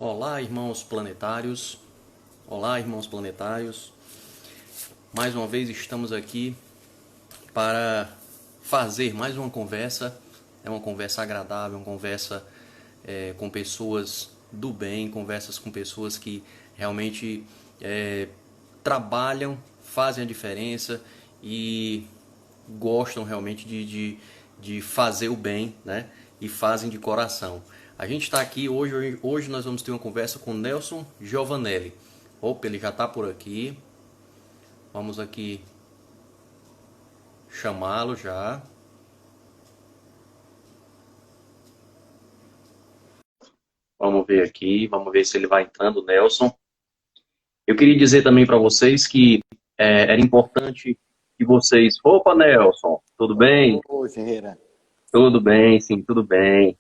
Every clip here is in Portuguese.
Olá, irmãos planetários. Olá, irmãos planetários. Mais uma vez estamos aqui para fazer mais uma conversa. É uma conversa agradável, uma conversa com pessoas do bem, conversas com pessoas que realmente trabalham, fazem a diferença e gostam realmente de fazer o bem, né? E fazem de coração. A gente está aqui hoje nós vamos ter uma conversa com Nelson Giovanelli. Opa, ele já está por aqui. Vamos aqui chamá-lo já. Vamos ver aqui, vamos ver se ele vai entrando, Nelson. Eu queria dizer também para vocês que era importante que vocês... Opa, Nelson, tudo bem? Ô, Ferreira. Tudo bem, sim, tudo bem.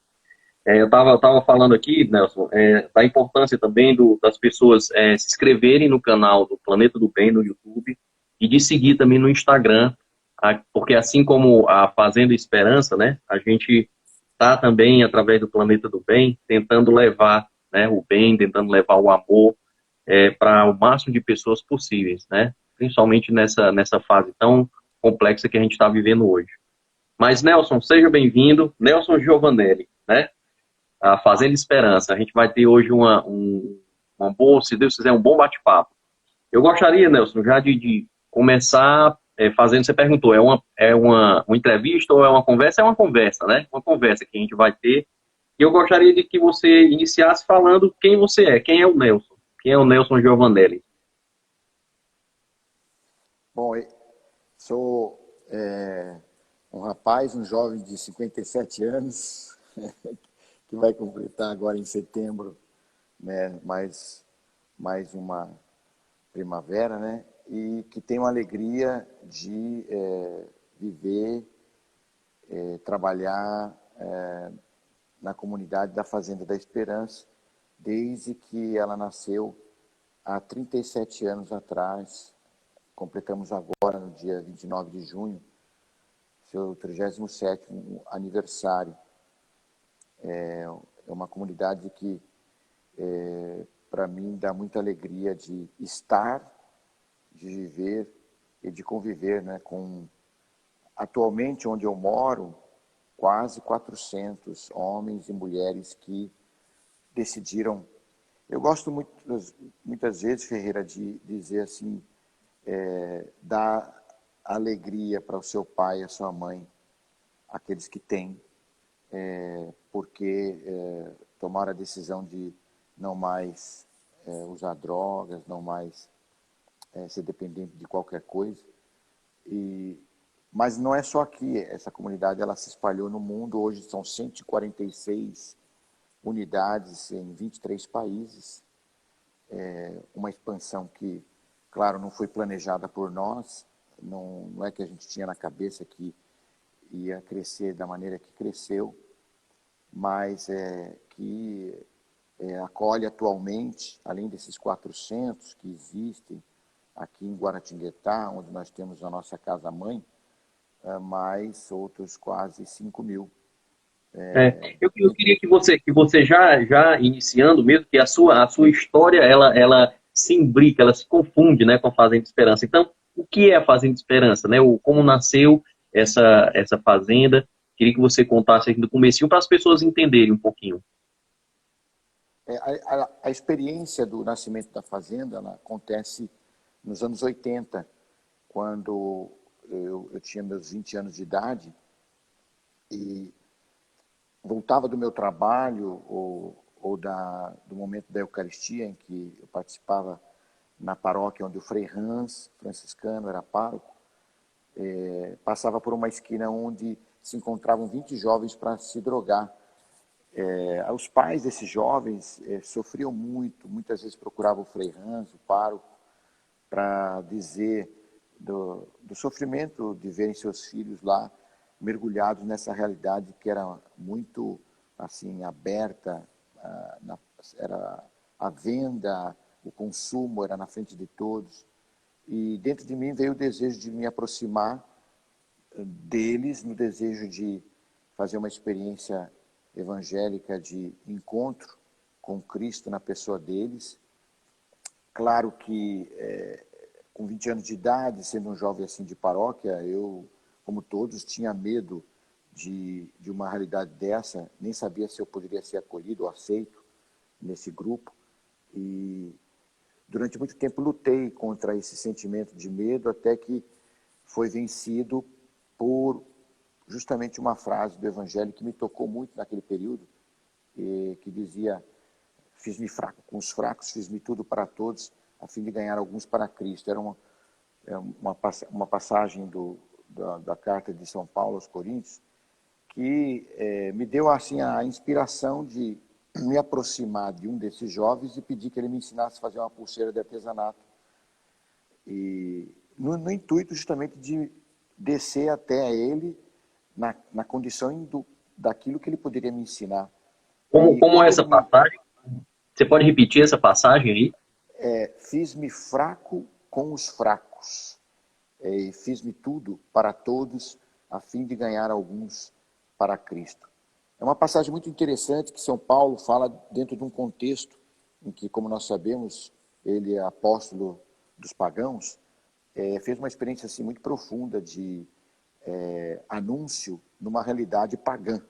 Eu tava falando aqui, Nelson, da importância também das pessoas se inscreverem no canal do Planeta do Bem no YouTube e de seguir também no Instagram, porque assim como a Fazenda Esperança, né, a gente está também, através do Planeta do Bem, tentando levar, né, o bem, tentando levar o amor para o máximo de pessoas possíveis, né, principalmente nessa fase tão complexa que a gente está vivendo hoje. Mas, Nelson, seja bem-vindo, Nelson Giovanelli, né? A Fazenda Esperança. A gente vai ter hoje uma boa, se Deus quiser, um bom bate-papo. Eu gostaria, Nelson, já de começar fazendo, você perguntou, uma entrevista ou é uma conversa? É uma conversa, né? Uma conversa que a gente vai ter. E eu gostaria de que você iniciasse falando quem você é, quem é o Nelson. Quem é o Nelson Giovanelli? Bom, sou um rapaz, um jovem de 57 anos, que vai completar agora em setembro, né, mais uma primavera, né, e que tem uma alegria de viver, trabalhar na comunidade da Fazenda da Esperança, desde que ela nasceu há 37 anos atrás. Completamos agora, no dia 29 de junho, seu 37º aniversário. É uma comunidade que, para mim, dá muita alegria de estar, de viver e de conviver, né, com, atualmente, onde eu moro, quase 400 homens e mulheres que decidiram. Eu gosto muitas vezes, Ferreira, de dizer assim, dar alegria para o seu pai e a sua mãe, aqueles que têm, porque tomaram a decisão de não mais usar drogas, não mais ser dependente de qualquer coisa. Mas não é só aqui, essa comunidade ela se espalhou no mundo, hoje são 146 unidades em 23 países, uma expansão que, claro, não foi planejada por nós, não é que a gente tinha na cabeça que ia crescer da maneira que cresceu, mas que acolhe atualmente, além desses 400 que existem aqui em Guaratinguetá, onde nós temos a nossa casa-mãe, mais outros quase 5.000. Eu queria que você já iniciando mesmo, que a sua história, ela se imbrica, ela se confunde, né, com a Fazenda Esperança. Então, o que é a Fazenda Esperança, né? Como nasceu essa fazenda? Queria que você contasse aqui do comecinho para as pessoas entenderem um pouquinho. A experiência do nascimento da fazenda ela acontece nos anos 80, quando eu tinha meus 20 anos de idade e voltava do meu trabalho ou do momento da Eucaristia, em que eu participava na paróquia onde o Frei Hans, franciscano, era pároco, passava por uma esquina onde se encontravam 20 jovens para se drogar. Os pais desses jovens sofriam muito, muitas vezes procuravam o Frei Hans, o pároco, para dizer do sofrimento de verem seus filhos lá mergulhados nessa realidade que era muito assim aberta, era a venda, o consumo era na frente de todos. E dentro de mim veio o desejo de me aproximar deles, no desejo de fazer uma experiência evangélica de encontro com Cristo na pessoa deles. Claro que com 20 anos de idade, sendo um jovem assim de paróquia, eu, como todos, tinha medo de uma realidade dessa, nem sabia se eu poderia ser acolhido ou aceito nesse grupo. E durante muito tempo lutei contra esse sentimento de medo, até que foi vencido por justamente uma frase do Evangelho que me tocou muito naquele período, que dizia: fiz-me fraco com os fracos, fiz-me tudo para todos, a fim de ganhar alguns para Cristo. Era uma passagem da carta de São Paulo aos Coríntios, que me deu assim a inspiração de me aproximar de um desses jovens e pedir que ele me ensinasse a fazer uma pulseira de artesanato. E no intuito justamente de descer até ele na condição daquilo que ele poderia me ensinar. Como é essa passagem? Você pode repetir essa passagem aí? Fiz-me fraco com os fracos, e fiz-me tudo para todos, a fim de ganhar alguns para Cristo. É uma passagem muito interessante que São Paulo fala dentro de um contexto em que, como nós sabemos, ele é apóstolo dos pagãos, fez uma experiência assim, muito profunda de anúncio numa realidade pagã.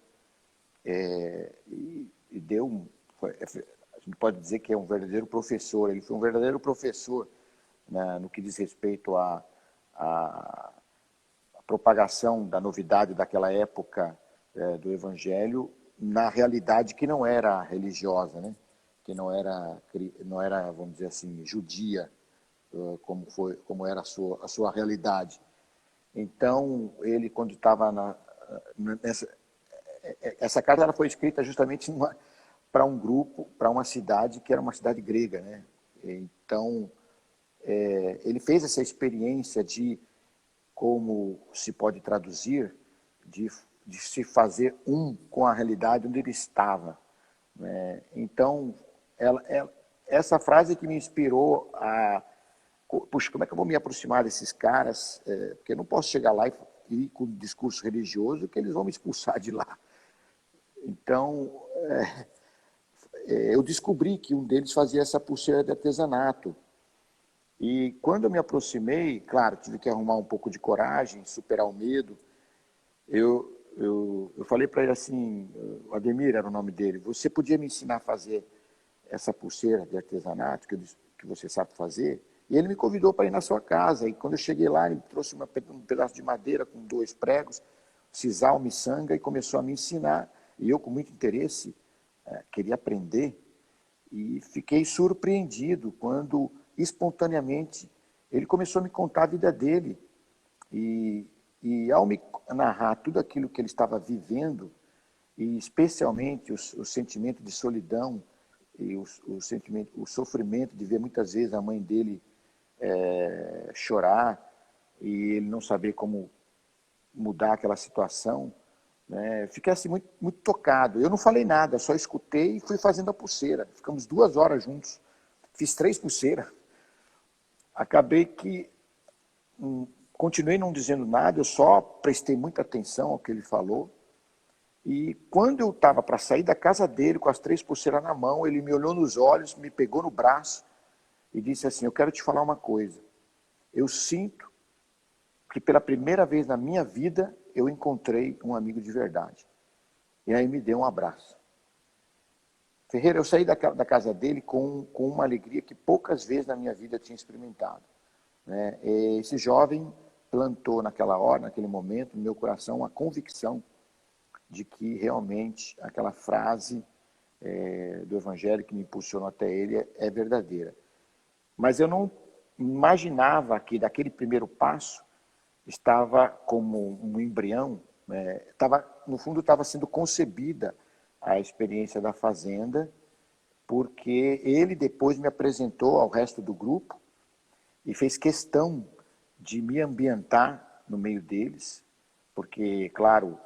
E deu a gente pode dizer que é um verdadeiro professor. Ele foi um verdadeiro professor, né, no que diz respeito à propagação da novidade daquela época do Evangelho na realidade que não era religiosa, né? Que não era, vamos dizer assim, judia, como era a sua realidade. Então, ele, quando estava essa carta ela foi escrita justamente para um grupo, para uma cidade que era uma cidade grega, né? Então, ele fez essa experiência de, como se pode traduzir, de se fazer um com a realidade onde ele estava, né? Então, essa frase que me inspirou puxa, como é que eu vou me aproximar desses caras? Porque eu não posso chegar lá e ir com um discurso religioso que eles vão me expulsar de lá. Então, eu descobri que um deles fazia essa pulseira de artesanato. E quando eu me aproximei, claro, tive que arrumar um pouco de coragem, superar o medo. Eu falei para ele assim, o Ademir era o nome dele: você podia me ensinar a fazer essa pulseira de artesanato que você sabe fazer? E ele me convidou para ir na sua casa. E quando eu cheguei lá, ele trouxe um pedaço de madeira com 2 pregos, sisal, miçanga, e começou a me ensinar. E eu, com muito interesse, queria aprender. E fiquei surpreendido quando, espontaneamente, ele começou a me contar a vida dele. E ao me narrar tudo aquilo que ele estava vivendo, e especialmente o sentimento de solidão, e o sofrimento de ver muitas vezes a mãe dele chorar, e ele não saber como mudar aquela situação, né? Fiquei assim muito, muito tocado. Eu não falei nada, só escutei e fui fazendo a pulseira. Ficamos 2 horas juntos. Fiz 3 pulseiras. Acabei que continuei não dizendo nada, eu só prestei muita atenção ao que ele falou. E quando eu estava para sair da casa dele com as 3 pulseiras na mão, ele me olhou nos olhos, me pegou no braço e disse assim: eu quero te falar uma coisa. Eu sinto que pela primeira vez na minha vida eu encontrei um amigo de verdade. E aí me deu um abraço. Ferreira, eu saí da casa dele com uma alegria que poucas vezes na minha vida eu tinha experimentado, né? Esse jovem plantou naquela hora, naquele momento, no meu coração, a convicção de que realmente aquela frase do Evangelho que me impulsionou até ele é verdadeira. Mas eu não imaginava que daquele primeiro passo estava como um embrião, no fundo estava sendo concebida a experiência da fazenda, porque ele depois me apresentou ao resto do grupo e fez questão de me ambientar no meio deles, porque, claro,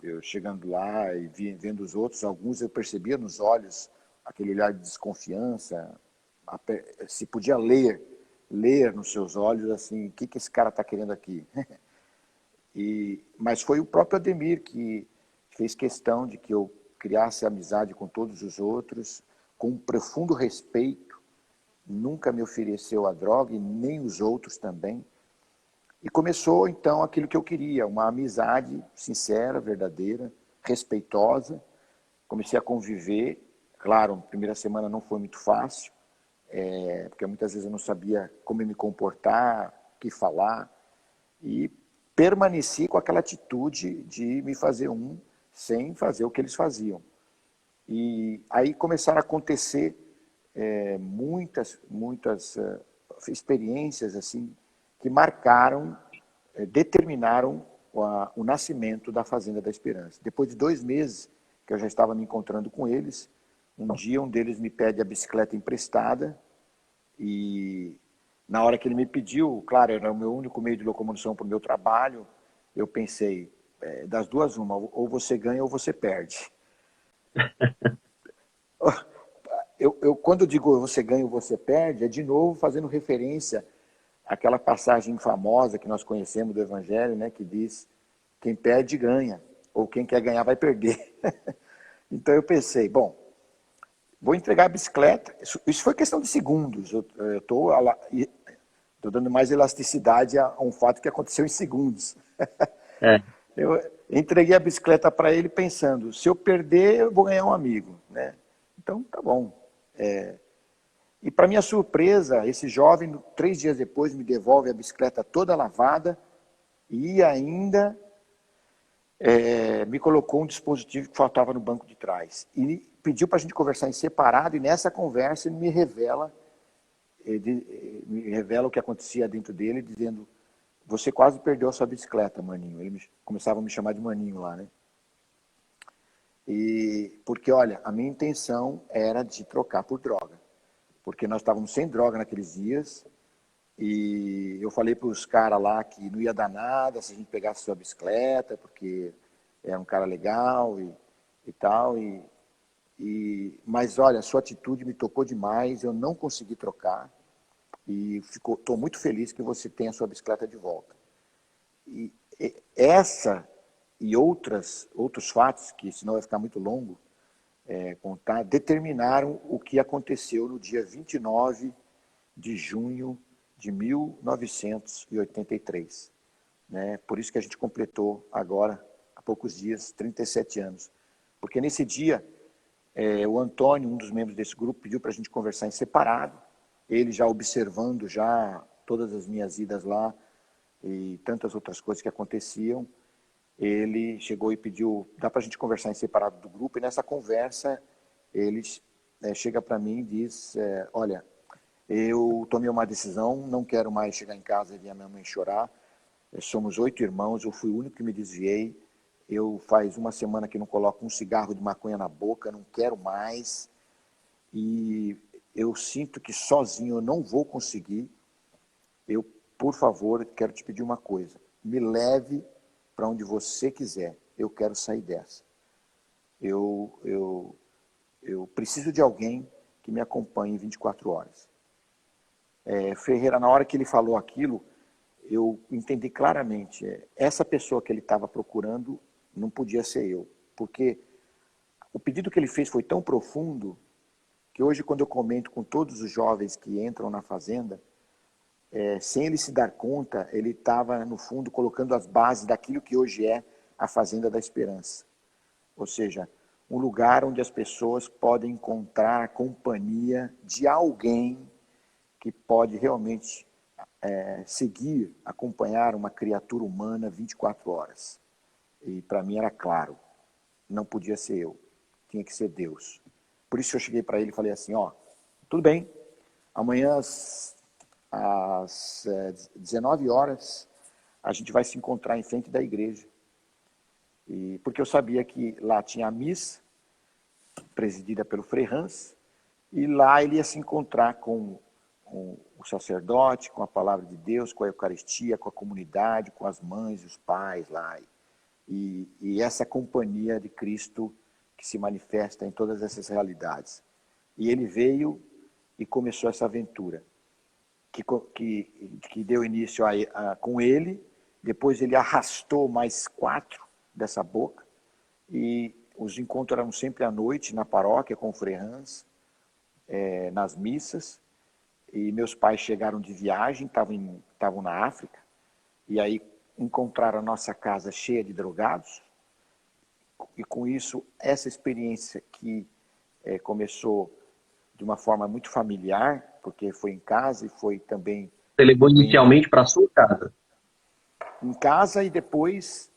eu chegando lá e vendo os outros, alguns eu percebia nos olhos aquele olhar de desconfiança, se podia ler nos seus olhos assim, o que esse cara está querendo aqui? Mas foi o próprio Ademir que fez questão de que eu criasse amizade com todos os outros, com um profundo respeito, nunca me ofereceu a droga e nem os outros também. E começou, então, aquilo que eu queria, uma amizade sincera, verdadeira, respeitosa. Comecei a conviver. Claro, a primeira semana não foi muito fácil, porque muitas vezes eu não sabia como me comportar, o que falar. E permaneci com aquela atitude de me fazer sem fazer o que eles faziam. E aí começaram a acontecer muitas experiências assim que marcaram, determinaram o nascimento da Fazenda da Esperança. Depois de 2 meses que eu já estava me encontrando com eles, um dia um deles me pede a bicicleta emprestada e na hora que ele me pediu, claro, era o meu único meio de locomoção para o meu trabalho, eu pensei, das duas uma, ou você ganha ou você perde. Quando eu digo você ganha ou você perde, é de novo fazendo referência àquela passagem famosa que nós conhecemos do Evangelho, né, que diz, quem perde ganha, ou quem quer ganhar vai perder. Então eu pensei, bom, vou entregar a bicicleta, isso foi questão de segundos, eu estou dando mais elasticidade a um fato que aconteceu em segundos. É. Eu entreguei a bicicleta para ele pensando, se eu perder, eu vou ganhar um amigo, né? Então, tá bom. E para minha surpresa, esse jovem, 3 dias depois, me devolve a bicicleta toda lavada e ainda me colocou um dispositivo que faltava no banco de trás. E pediu para a gente conversar em separado, e nessa conversa ele me revela o que acontecia dentro dele, dizendo, você quase perdeu a sua bicicleta, maninho. Começava a me chamar de maninho lá, né? E porque, olha, a minha intenção era de trocar por droga. Porque nós estávamos sem droga naqueles dias, e eu falei para os caras lá que não ia dar nada se a gente pegasse sua bicicleta, porque era um cara legal e tal. Mas, olha, a sua atitude me tocou demais, eu não consegui trocar, e estou muito feliz que você tenha a sua bicicleta de volta. E essa e outros fatos, que senão vai ficar muito longo, contar, determinaram o que aconteceu no dia 29 de junho de 1983. Né? Por isso que a gente completou agora, há poucos dias, 37 anos. Porque nesse dia, o Antônio, um dos membros desse grupo, pediu para a gente conversar em separado, ele já observando já todas as minhas idas lá e tantas outras coisas que aconteciam, ele chegou e pediu, dá para a gente conversar em separado do grupo, e nessa conversa ele chega para mim e diz, olha, eu tomei uma decisão, não quero mais chegar em casa e ver a minha mãe chorar, somos 8 irmãos, eu fui o único que me desviei, eu faz 1 semana que não coloco um cigarro de maconha na boca, não quero mais, e eu sinto que sozinho eu não vou conseguir, eu, por favor, quero te pedir uma coisa, me leve para onde você quiser, eu quero sair dessa. Eu preciso de alguém que me acompanhe 24 horas. Ferreira, na hora que ele falou aquilo, eu entendi claramente, essa pessoa que ele estava procurando não podia ser eu, porque o pedido que ele fez foi tão profundo que hoje, quando eu comento com todos os jovens que entram na Fazenda, sem ele se dar conta, ele estava, no fundo, colocando as bases daquilo que hoje é a Fazenda da Esperança. Ou seja, um lugar onde as pessoas podem encontrar a companhia de alguém que pode realmente seguir, acompanhar uma criatura humana 24 horas. E para mim era claro, não podia ser eu, tinha que ser Deus. Por isso eu cheguei para ele e falei assim, ó, tudo bem, amanhã às 19 horas, a gente vai se encontrar em frente da igreja. Porque eu sabia que lá tinha a missa, presidida pelo Frei Hans, e lá ele ia se encontrar com o sacerdote, com a palavra de Deus, com a Eucaristia, com a comunidade, com as mães e os pais lá. E essa companhia de Cristo que se manifesta em todas essas realidades. E ele veio e começou essa aventura, que deu início com ele, depois ele arrastou mais 4 dessa boca, e os encontros eram sempre à noite, na paróquia, com o Frei Hans, nas missas, e meus pais chegaram de viagem, estavam na África, e aí encontraram a nossa casa cheia de drogados, e com isso, essa experiência que começou de uma forma muito familiar, porque foi em casa e foi também Você levou vendo inicialmente para sua casa. em casa e depois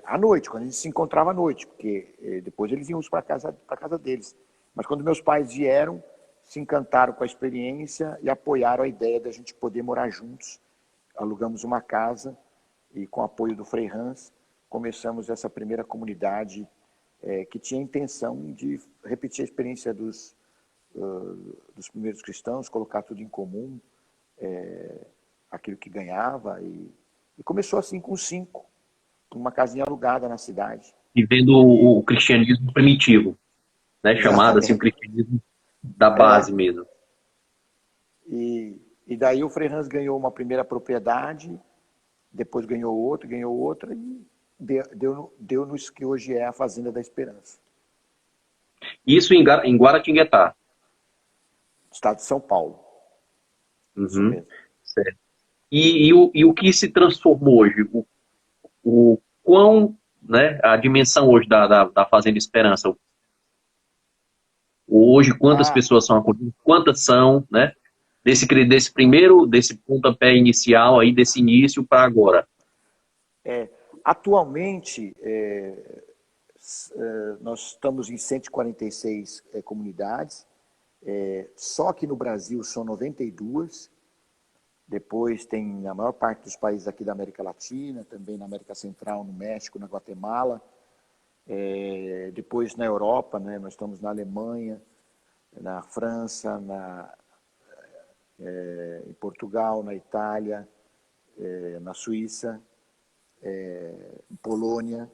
à noite, quando a gente se encontrava à noite, porque depois eles iam para casa deles. Mas quando meus pais vieram, se encantaram com a experiência e apoiaram a ideia da gente poder morar juntos. Alugamos uma casa e, com o apoio do Frei Hans, começamos essa primeira comunidade que tinha a intenção de repetir a experiência dos primeiros cristãos, colocar tudo em comum, aquilo que ganhava. E começou assim com 5, uma casinha alugada na cidade. Vivendo E, o cristianismo primitivo, né? Chamado assim, o exatamente. cristianismo da base É, mesmo. e daí o Frei Hans ganhou uma primeira propriedade, depois ganhou outra, e deu nos que hoje é a Fazenda da Esperança, Isso em Guaratinguetá. estado de São Paulo. Isso Uhum, mesmo. certo. E o que se transformou hoje? O quão, né, a dimensão hoje da Fazenda Esperança? Hoje, quantas Ah, pessoas são acolhidas? Quantas são, né? Desse pontapé inicial aí, desse início para agora. atualmente, nós estamos em 146 comunidades, só que no Brasil são 92, depois tem na maior parte dos países aqui da América Latina, também na América Central, no México, na Guatemala, depois na Europa, né, nós estamos na Alemanha, na França, em Portugal, na Itália, na Suíça, em Polônia.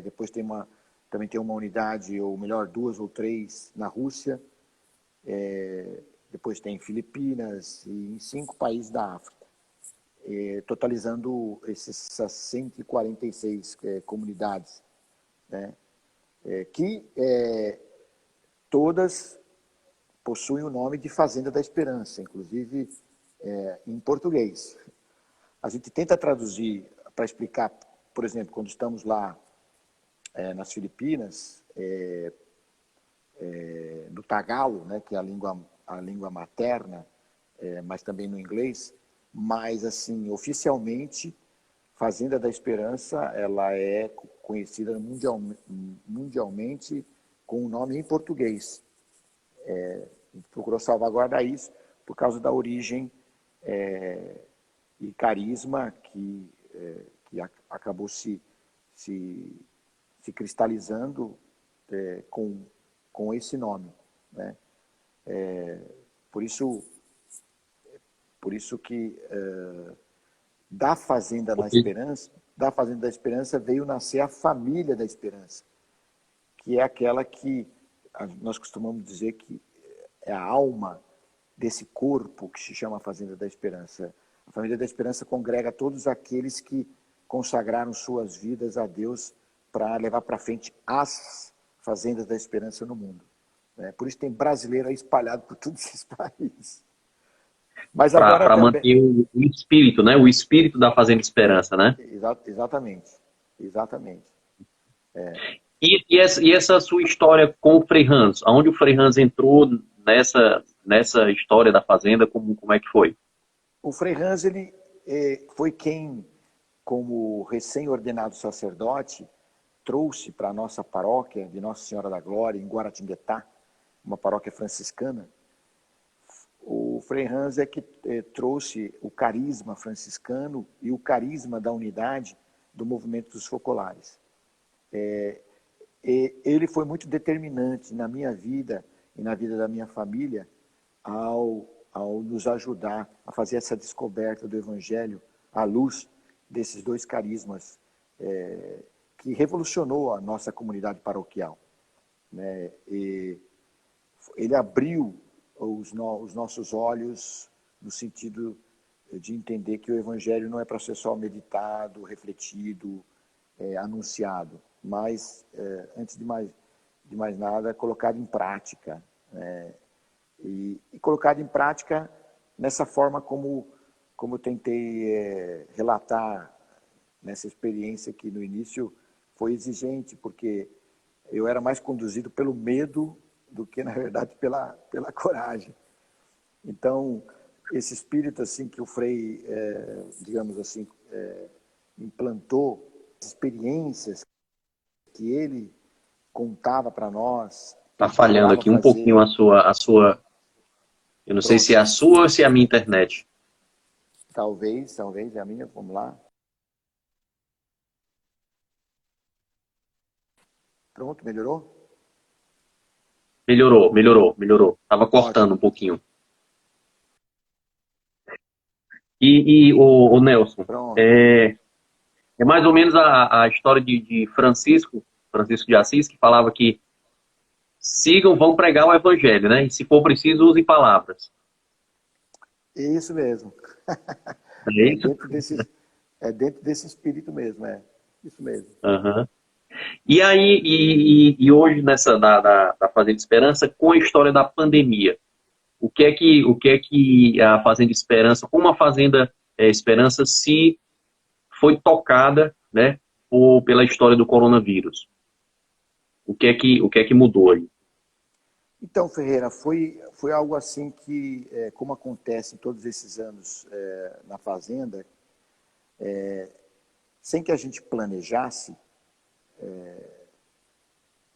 Depois também tem uma unidade, ou melhor, 2 ou 3 na Rússia. Depois tem Filipinas e em 5 países da África. Totalizando essas 146 comunidades, né? Que todas possuem o nome de Fazenda da Esperança, inclusive em português. A gente tenta traduzir para explicar, por exemplo, quando estamos lá nas Filipinas, no Tagalo, né, que é a língua materna, mas também no inglês, mas assim, oficialmente, Fazenda da Esperança, ela é conhecida mundialmente com o nome em português. A gente procurou salvaguardar isso por causa da origem e carisma que acabou se cristalizando com esse nome, né? Por isso que da Fazenda da Esperança veio nascer a família da Esperança, que é aquela que nós costumamos dizer que é a alma desse corpo que se chama Fazenda da Esperança. A Família da Esperança congrega todos aqueles que consagraram suas vidas a Deus para levar para frente as Fazendas da Esperança no mundo. Por isso tem brasileiro aí espalhado por todos esses países. Mas agora Para também... manter o espírito, né? O espírito da Fazenda Esperança, né? Exatamente. E essa sua história com o Frei Hans? Aonde o Frei Hans entrou nessa história da Fazenda? Como é que foi? O Frei Hans, ele foi quem, como recém-ordenado sacerdote, trouxe para a nossa paróquia de Nossa Senhora da Glória, em Guaratinguetá, uma paróquia franciscana. O Frei Hans é que trouxe o carisma franciscano e o carisma da unidade do movimento dos focolares. Ele foi muito determinante na minha vida e na vida da minha família ao nos ajudar a fazer essa descoberta do Evangelho à luz desses 2 carismas que revolucionou a nossa comunidade paroquial, né? E ele abriu os nossos olhos no sentido de entender que o Evangelho não é para ser só meditado, refletido, anunciado, mas, antes de mais nada, colocado em prática, e colocado em prática nessa forma como eu tentei relatar nessa experiência que no início foi exigente, porque eu era mais conduzido pelo medo do que, na verdade, pela coragem. Então, esse espírito assim que o Frei, digamos assim, implantou, experiências que ele contava para nós, que Tá ele falhando procurava aqui um pouquinho fazer. a sua. Eu não sei se Pronto, é a sua ou se é a minha internet. talvez é a minha, vamos lá. Pronto, melhorou? Melhorou. Tava cortando um Ótimo, pouquinho. O Nelson, pronto. é mais ou menos a história de Francisco de Assis, que falava que sigam, vão pregar o evangelho, né? E se for preciso, usem palavras. Isso mesmo. É É isso? dentro desse, é dentro desse espírito mesmo, isso mesmo. Aham. E aí, hoje, nessa da Fazenda Esperança, com a história da pandemia, o que é que a Fazenda Esperança, como a Fazenda Esperança se foi tocada, né, pela história do coronavírus? O que é que mudou aí? Então, Ferreira, foi algo assim que, como acontece todos esses anos na Fazenda, sem que a gente planejasse,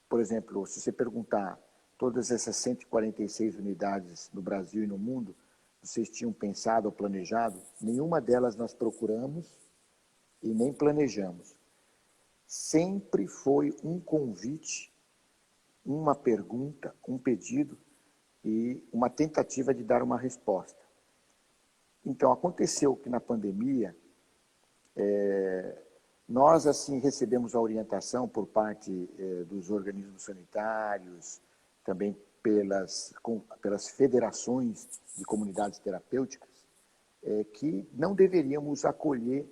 por exemplo, se você perguntar todas essas 146 unidades no Brasil e no mundo, vocês tinham pensado ou planejado? Nenhuma delas nós procuramos e nem planejamos. Sempre foi um convite, uma pergunta, um pedido e uma tentativa de dar uma resposta. Então, aconteceu que na pandemia, nós assim recebemos a orientação por parte dos organismos sanitários, também pelas federações de comunidades terapêuticas, que não deveríamos acolher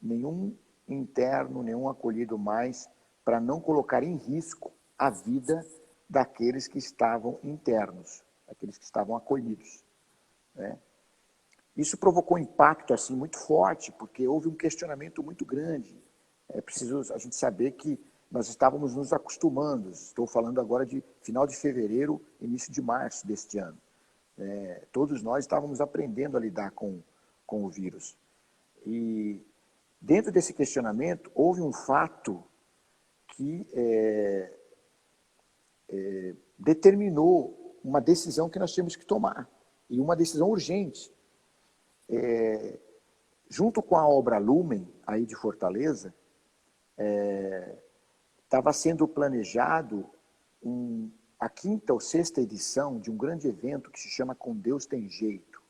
nenhum interno, nenhum acolhido mais, para não colocar em risco a vida daqueles que estavam internos, daqueles que estavam acolhidos, né? Isso provocou um impacto assim muito forte, porque houve um questionamento muito grande. É preciso a gente saber que nós estávamos nos acostumando. Estou falando agora de final de fevereiro, início de março deste ano. Todos nós estávamos aprendendo a lidar com o vírus. E dentro desse questionamento, houve um fato que determinou uma decisão que nós tínhamos que tomar, e uma decisão urgente. Junto com a obra Lumen, aí de Fortaleza, estava sendo planejado a quinta ou sexta edição de um grande evento que se chama Com Deus Tem Jeito.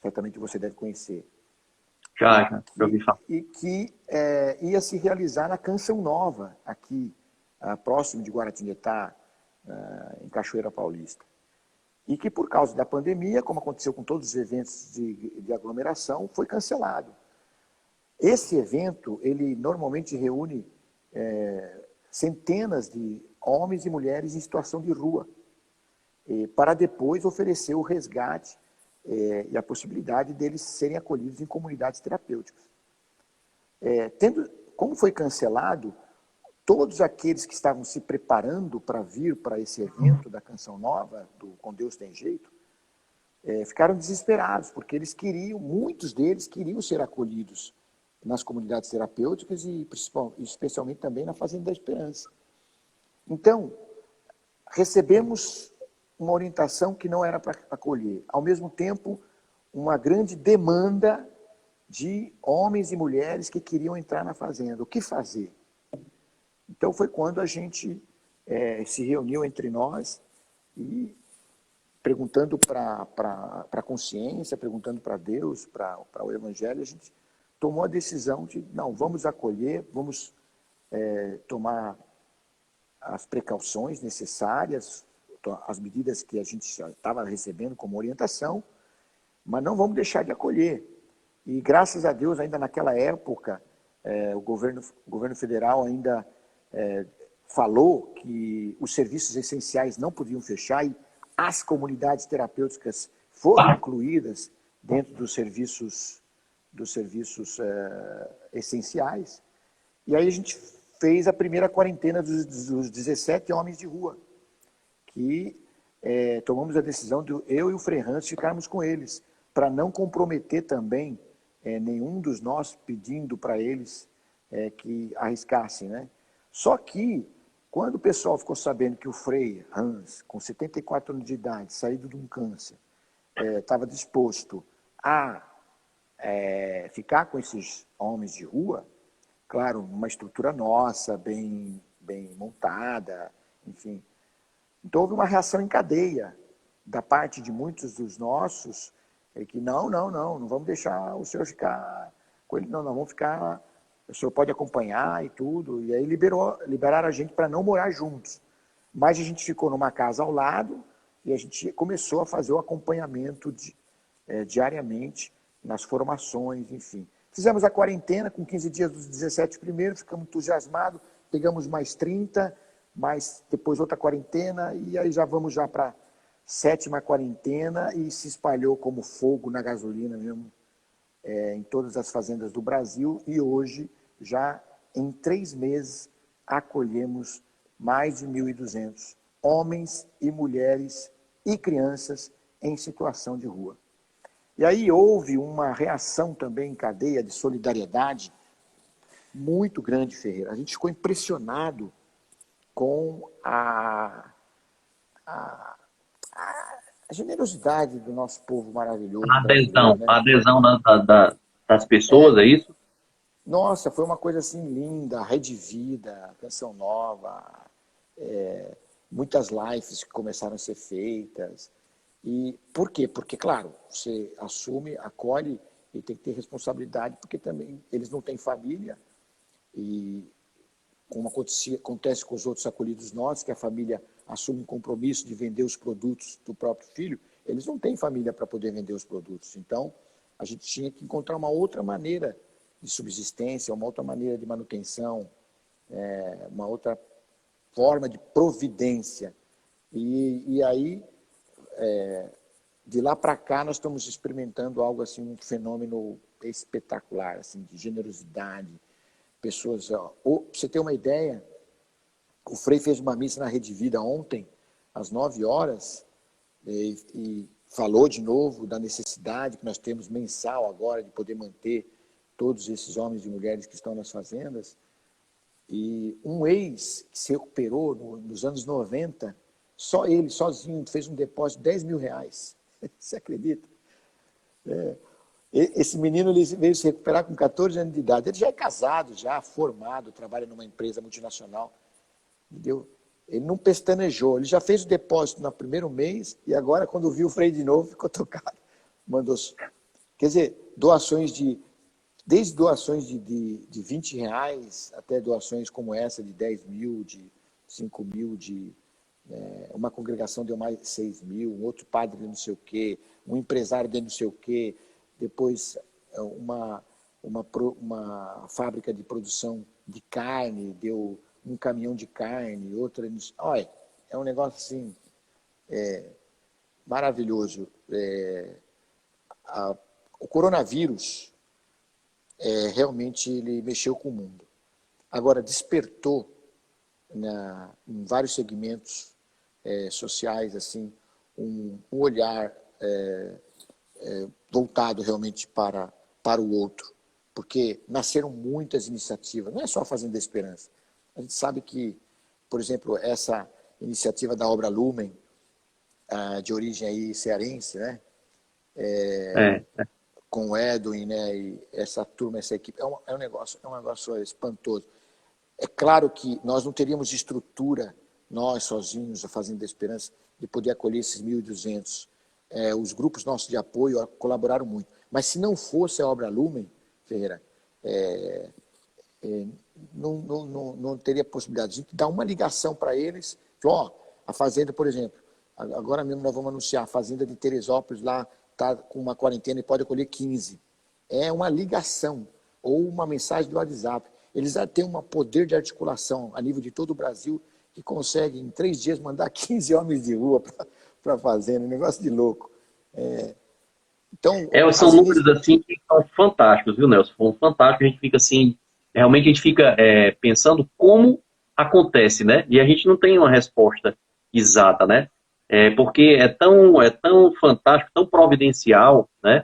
Certamente você deve conhecer. Já ouvi falar. E que ia se realizar na Canção Nova, aqui, próximo de Guaratinguetá, em Cachoeira Paulista. E que, por causa da pandemia, como aconteceu com todos os eventos de aglomeração, foi cancelado. Esse evento, ele normalmente reúne centenas de homens e mulheres em situação de rua, para depois oferecer o resgate e a possibilidade deles serem acolhidos em comunidades terapêuticas. Como foi cancelado, todos aqueles que estavam se preparando para vir para esse evento da Canção Nova, do Com Deus Tem Jeito, ficaram desesperados, porque muitos deles queriam ser acolhidos nas comunidades terapêuticas e especialmente também na Fazenda da Esperança. Então, recebemos uma orientação que não era para acolher. Ao mesmo tempo, uma grande demanda de homens e mulheres que queriam entrar na fazenda. O que fazer? Então, foi quando a gente se reuniu entre nós e, perguntando para a consciência, perguntando para Deus, para o Evangelho, a gente tomou a decisão de, não, vamos acolher, vamos tomar as precauções necessárias, as medidas que a gente estava recebendo como orientação, mas não vamos deixar de acolher. E graças a Deus, ainda naquela época, o governo federal ainda falou que os serviços essenciais não podiam fechar e as comunidades terapêuticas foram incluídas dentro dos serviços essenciais. E aí a gente fez a primeira quarentena dos 17 homens de rua, que tomamos a decisão de eu e o Frei Hans ficarmos com eles, para não comprometer também nenhum dos nós, pedindo para eles que arriscassem, né? Só que, quando o pessoal ficou sabendo que o Frei Hans, com 74 anos de idade, saído de um câncer, estava disposto a ficar com esses homens de rua, claro, uma estrutura nossa, bem montada, enfim. Então houve uma reação em cadeia da parte de muitos dos nossos, que não vamos deixar o senhor ficar com ele, não vamos ficar, o senhor pode acompanhar e tudo, e aí liberaram a gente para não morar juntos. Mas a gente ficou numa casa ao lado e a gente começou a fazer o acompanhamento diariamente nas formações, enfim. Fizemos a quarentena com 15 dias dos 17 primeiros, ficamos entusiasmados, pegamos mais 30, mas depois outra quarentena, e aí já vamos já para a 7ª quarentena, e se espalhou como fogo na gasolina mesmo, em todas as fazendas do Brasil, e hoje, já em 3 meses, acolhemos mais de 1.200 homens e mulheres e crianças em situação de rua. E aí houve uma reação também em cadeia de solidariedade muito grande, Ferreira. A gente ficou impressionado com a generosidade do nosso povo maravilhoso brasileiro, né? A adesão das pessoas, é isso? Nossa, foi uma coisa assim linda, Rede Vida, Canção Nova, muitas lives que começaram a ser feitas. E por quê? Porque, claro, você assume, acolhe e tem que ter responsabilidade, porque também eles não têm família, e como acontece com os outros acolhidos nossos, que a família assume um compromisso de vender os produtos do próprio filho, eles não têm família para poder vender os produtos. Então, a gente tinha que encontrar uma outra maneira de subsistência, uma outra maneira de manutenção, uma outra forma de providência. E aí, de lá para cá, nós estamos experimentando algo assim, um fenômeno espetacular, assim, de generosidade. Pessoas, para você ter uma ideia, o Frei fez uma missa na Rede Vida ontem, às 9 horas, e falou de novo da necessidade que nós temos mensal agora de poder manter todos esses homens e mulheres que estão nas fazendas. E um ex que se recuperou nos anos 90, só ele, sozinho, fez um depósito de R$10.000. Você acredita? Esse menino ele veio se recuperar com 14 anos de idade. Ele já é casado, já formado, trabalha numa empresa multinacional. Entendeu? Ele não pestanejou, ele já fez o depósito no primeiro mês e agora, quando viu o Frei de novo, ficou tocado. Mandou. Quer dizer, desde doações de R$20 até doações como essa de 10.000, de 5.000, uma congregação deu mais de 6.000, um outro padre deu não sei o quê, um empresário deu não sei o quê, depois uma fábrica de produção de carne deu um caminhão de carne, outra... Olha, é um negócio assim, maravilhoso. O coronavírus, realmente, ele mexeu com o mundo. Agora, despertou em vários segmentos sociais, assim, um olhar voltado realmente para o outro, porque nasceram muitas iniciativas, não é só a Fazenda Esperança. A gente sabe que, por exemplo, essa iniciativa da Obra Lumen, de origem aí cearense, né? Com o Edwin, né? E essa turma, essa equipe, é um negócio espantoso. É claro que nós não teríamos estrutura, nós sozinhos, a Fazenda Esperança, de poder acolher esses 1.200. Os grupos nossos de apoio colaboraram muito. Mas se não fosse a Obra Lumen, Ferreira, não teria possibilidade. A gente dá uma ligação para eles, a Fazenda, por exemplo, agora mesmo nós vamos anunciar, a Fazenda de Teresópolis lá está com uma quarentena e pode acolher 15. É uma ligação ou uma mensagem do WhatsApp. eles têm um poder de articulação a nível de todo o Brasil que consegue, em 3 dias, mandar 15 homens de rua para a fazenda. Um negócio de louco. Então, São números assim que são fantásticos, viu, Nelson? São fantásticos, a gente fica assim, realmente a gente fica pensando como acontece, né? E a gente não tem uma resposta exata, né? Porque é tão fantástico, tão providencial, né?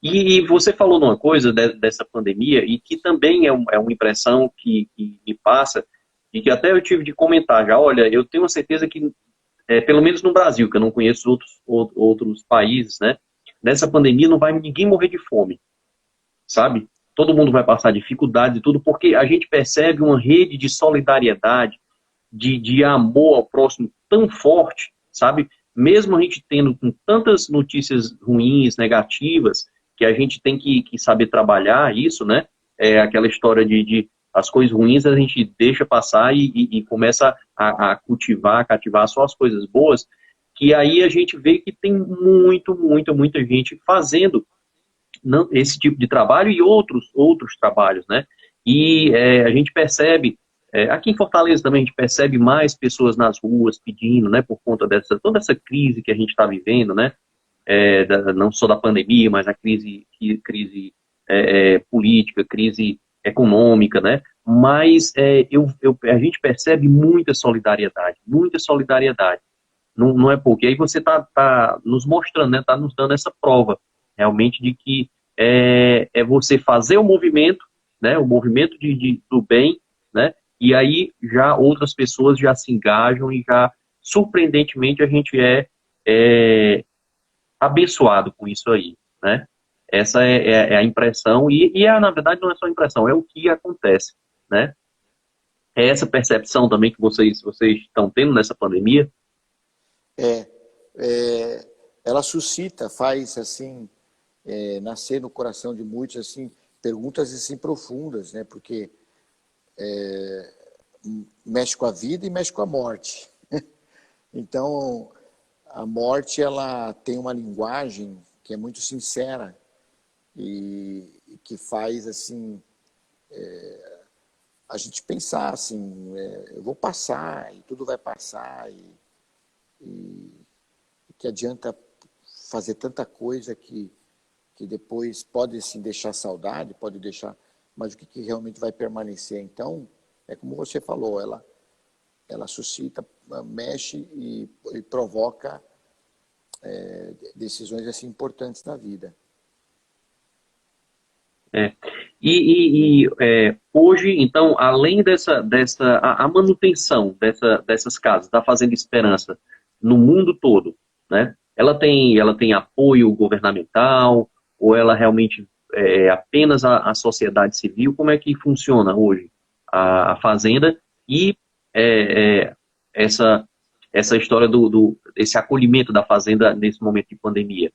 E você falou numa coisa dessa pandemia, e que também é uma impressão que me passa, e que até eu tive de comentar já, olha, eu tenho uma certeza que, pelo menos no Brasil, que eu não conheço outros países, né? Nessa pandemia não vai ninguém morrer de fome, sabe? Todo mundo vai passar dificuldade e tudo, porque a gente percebe uma rede de solidariedade, de amor ao próximo tão forte, sabe? Mesmo a gente tendo com tantas notícias ruins, negativas, que a gente tem que saber trabalhar isso, né? Aquela história de as coisas ruins a gente deixa passar e começa a cultivar, a cativar só as coisas boas, que aí a gente vê que tem muita gente fazendo esse tipo de trabalho e outros trabalhos, né? E a gente percebe, aqui em Fortaleza também a gente percebe mais pessoas nas ruas pedindo, né, por conta toda essa crise que a gente está vivendo, né? Não só da pandemia, mas a crise política, crise econômica, né? Mas a gente percebe muita solidariedade. Não é pouco. E aí você tá nos mostrando, né? Tá nos dando essa prova, realmente, de que é você fazer o movimento, né? O movimento do bem, né? E aí já outras pessoas já se engajam e já, surpreendentemente, a gente é abençoado com isso aí, né? Essa é a impressão, na verdade não é só impressão, é o que acontece, né? É essa percepção também que vocês estão tendo nessa pandemia. É, é, ela suscita, faz assim, nascer no coração de muitos assim perguntas assim profundas, né? Porque mexe com a vida e mexe com a morte. Então, a morte ela tem uma linguagem que é muito sincera e que faz assim a gente pensar assim, eu vou passar e tudo vai passar e que adianta fazer tanta coisa que depois pode assim, deixar saudade, pode deixar, mas o que realmente vai permanecer? Então, é como você falou, ela suscita, mexe e provoca decisões assim importantes na vida. É. Hoje, então, além a manutenção dessas casas, da Fazenda Esperança, no mundo todo, né? Ela tem apoio governamental, ou ela realmente é apenas a sociedade civil? Como é que funciona hoje a Fazenda e é, é, essa, essa história desse acolhimento da Fazenda nesse momento de pandemia?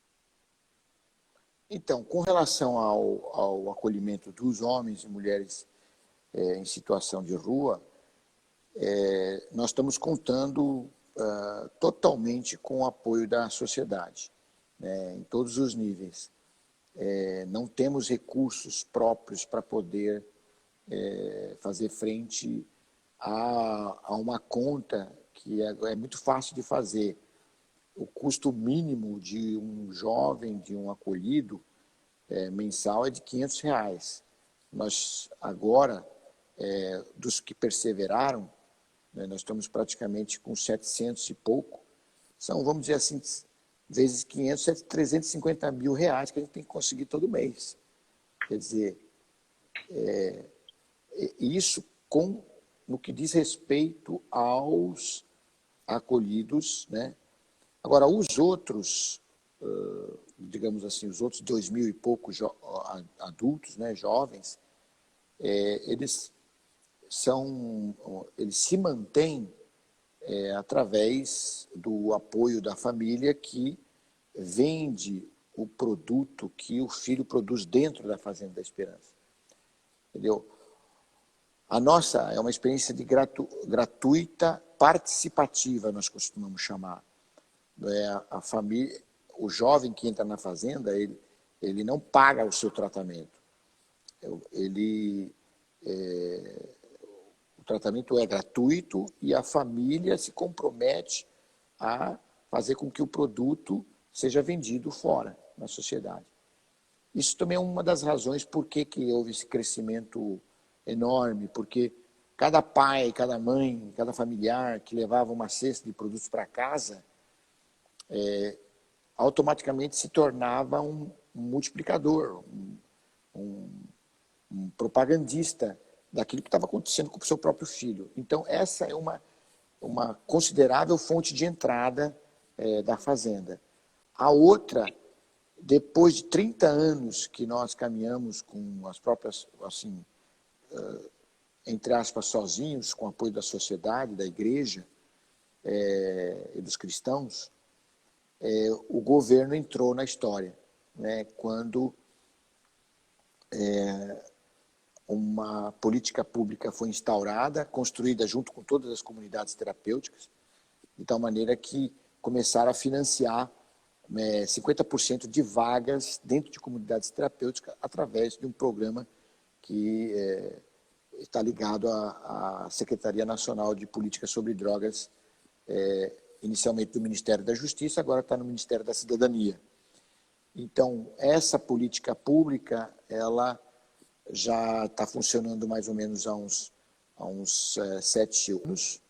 Então, com relação ao acolhimento dos homens e mulheres em situação de rua, nós estamos contando totalmente com o apoio da sociedade, né, em todos os níveis. Não temos recursos próprios para poder fazer frente a uma conta que é muito fácil de fazer. O custo mínimo de um jovem, de um acolhido, mensal é de R$ 500. Nós, agora, dos que perseveraram, né, nós estamos praticamente com 700 e pouco. São, vamos dizer assim, vezes 500, é 350 mil reais que a gente tem que conseguir todo mês. Quer dizer, isso no que diz respeito aos acolhidos, né? Agora, os outros, digamos assim, os outros 2.000 e poucos adultos, né, jovens, eles se mantêm através do apoio da família que vende o produto que o filho produz dentro da Fazenda da Esperança. Entendeu? A nossa é uma experiência de gratuita participativa, nós costumamos chamar. A família, o jovem que entra na fazenda, ele não paga o seu tratamento. Ele o tratamento é gratuito e a família se compromete a fazer com que o produto seja vendido fora, na sociedade. Isso também é uma das razões por que houve esse crescimento enorme, porque cada pai, cada mãe, cada familiar que levava uma cesta de produtos para casa, automaticamente se tornava um multiplicador, um propagandista daquilo que estava acontecendo com o seu próprio filho. Então, essa é uma considerável fonte de entrada da fazenda. A outra, depois de 30 anos que nós caminhamos com as próprias, assim, entre aspas, sozinhos, com o apoio da sociedade, da igreja e dos cristãos, o governo entrou na história, né, quando uma política pública foi instaurada, construída junto com todas as comunidades terapêuticas, de tal maneira que começaram a financiar 50% de vagas dentro de comunidades terapêuticas através de um programa que está ligado à Secretaria Nacional de Política sobre Drogas, inicialmente do Ministério da Justiça, agora está no Ministério da Cidadania. Então, essa política pública, ela já está funcionando mais ou menos há uns 7 anos.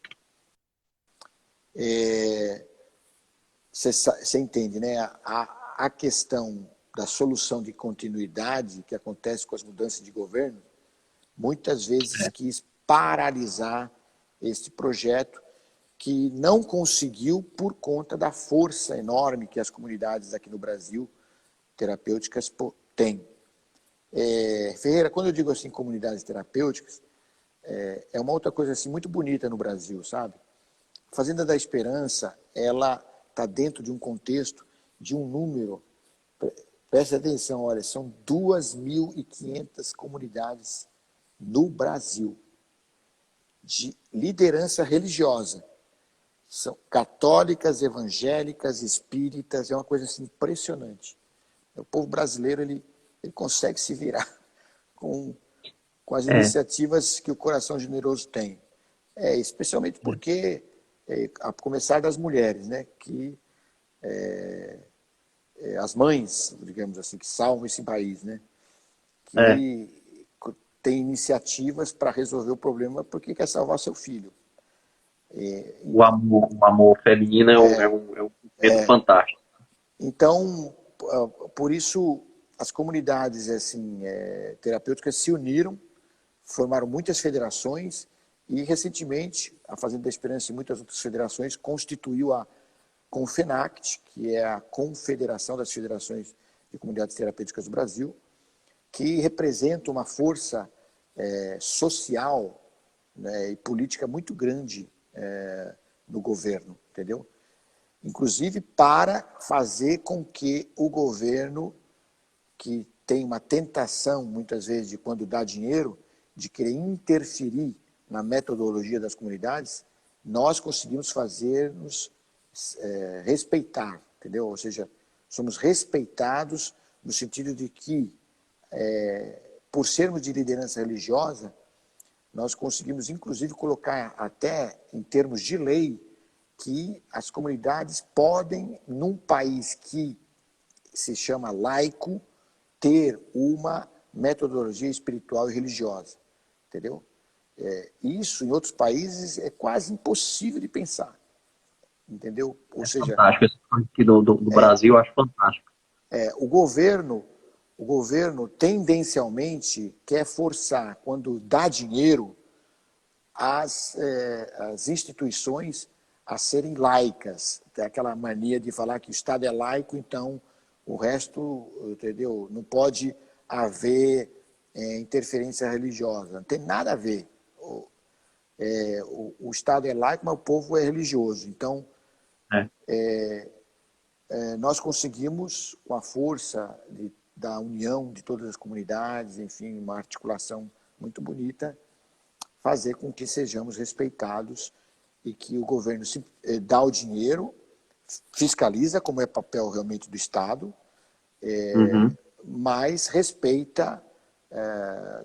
Você entende, né? A questão da solução de continuidade que acontece com as mudanças de governo, muitas vezes quis paralisar esse projeto que não conseguiu por conta da força enorme que as comunidades aqui no Brasil terapêuticas têm. Ferreira, quando eu digo assim comunidades terapêuticas, é uma outra coisa assim muito bonita no Brasil, sabe? A Fazenda da Esperança, ela está dentro de um contexto de um número, preste atenção, olha, são 2.500 comunidades no Brasil, de liderança religiosa. São católicas, evangélicas, espíritas, é uma coisa assim, impressionante. O povo brasileiro ele consegue se virar com as iniciativas que o coração generoso tem. Especialmente porque, a começar das mulheres, né, que as mães, digamos assim, que salvam esse país, né, que tem iniciativas para resolver o problema porque quer salvar seu filho. O amor feminino é um momento fantástico. Então, por isso, as comunidades assim, terapêuticas se uniram, formaram muitas federações e, recentemente, a Fazenda da Esperança e muitas outras federações constituiu a Confenact, que é a Confederação das Federações de Comunidades Terapêuticas do Brasil, que representa uma força social, né, e política muito grande no governo, entendeu? Inclusive para fazer com que o governo, que tem uma tentação, muitas vezes, de quando dá dinheiro, de querer interferir na metodologia das comunidades, nós conseguimos fazer-nos respeitar, entendeu? Ou seja, somos respeitados no sentido de que, por sermos de liderança religiosa, nós conseguimos, inclusive, colocar até em termos de lei que as comunidades podem, num país que se chama laico, ter uma metodologia espiritual e religiosa, entendeu? Isso, em outros países, é quase impossível de pensar, entendeu? Ou seja, fantástico. Esse aqui do Brasil eu acho fantástico. o governo tendencialmente quer forçar, quando dá dinheiro, as instituições a serem laicas. Tem aquela mania de falar que o Estado é laico, então o resto, entendeu? Não pode haver interferência religiosa. Não tem nada a ver. O Estado é laico, mas o povo é religioso. Então, nós conseguimos, com a força da união de todas as comunidades, enfim, uma articulação muito bonita, fazer com que sejamos respeitados e que o governo dá o dinheiro, fiscaliza, como é papel realmente do Estado, mas respeita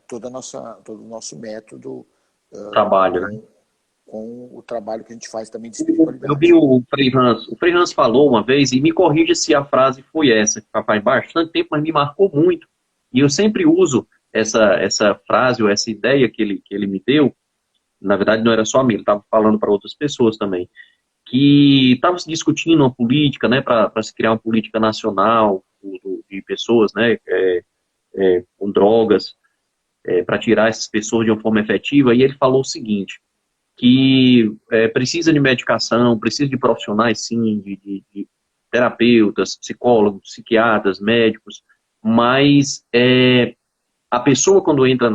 todo o nosso método Trabalho, né? com o trabalho que a gente faz também de Eu vi espiritualidade. O Frei Hans falou uma vez, e me corrija se a frase foi essa, que faz bastante tempo, mas me marcou muito. E eu sempre uso essa frase ou essa ideia que ele me deu, na verdade não era só a mim, ele estava falando para outras pessoas também, que estava se discutindo uma política, né, para se criar uma política nacional de pessoas, né, com drogas, para tirar essas pessoas de uma forma efetiva, e ele falou o seguinte, que precisa de medicação, precisa de profissionais, sim, de terapeutas, psicólogos, psiquiatras, médicos, mas a pessoa, quando entra